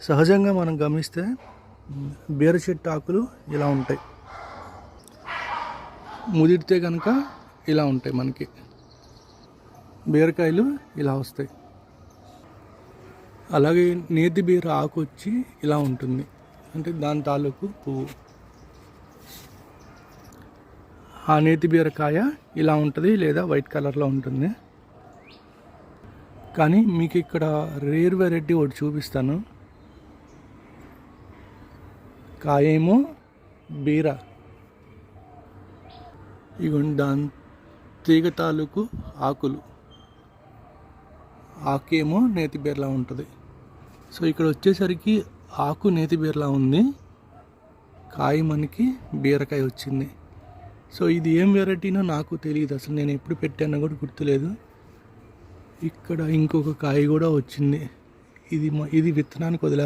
సహజంగా మనం గమనిస్తే బీర చెట్టు ఆకులు ఇలా ఉంటాయి, ముదిరితే కనుక ఇలా ఉంటాయి. మనకి బీరకాయలు ఇలా వస్తాయి. అలాగే నేతి బీర ఆకు వచ్చి ఇలా ఉంటుంది, అంటే దాని తాలూకు పువ్వు. ఆ నేతి బీరకాయ ఇలా ఉంటుంది, లేదా వైట్ కలర్లో ఉంటుంది. కానీ మీకు ఇక్కడ రేర్ వెరైటీ ఒకటి చూపిస్తాను. కాయేమో బీర, ఇగోండి దాని తీగ తాలూకు ఆకులు, ఆకేమో నేతి బీరలా ఉంటుంది. సో ఇక్కడ వచ్చేసరికి ఆకు నేతి బీరలా ఉంది, కాయ మనకి బీరకాయ వచ్చింది. సో ఇది ఏం వెరైటీనో నాకు తెలియదు, అసలు నేను ఎప్పుడు పెట్టానో కూడా గుర్తులేదు. ఇక్కడ ఇంకొక కాయ కూడా వచ్చింది, ఇది విత్తనానికి వదిలే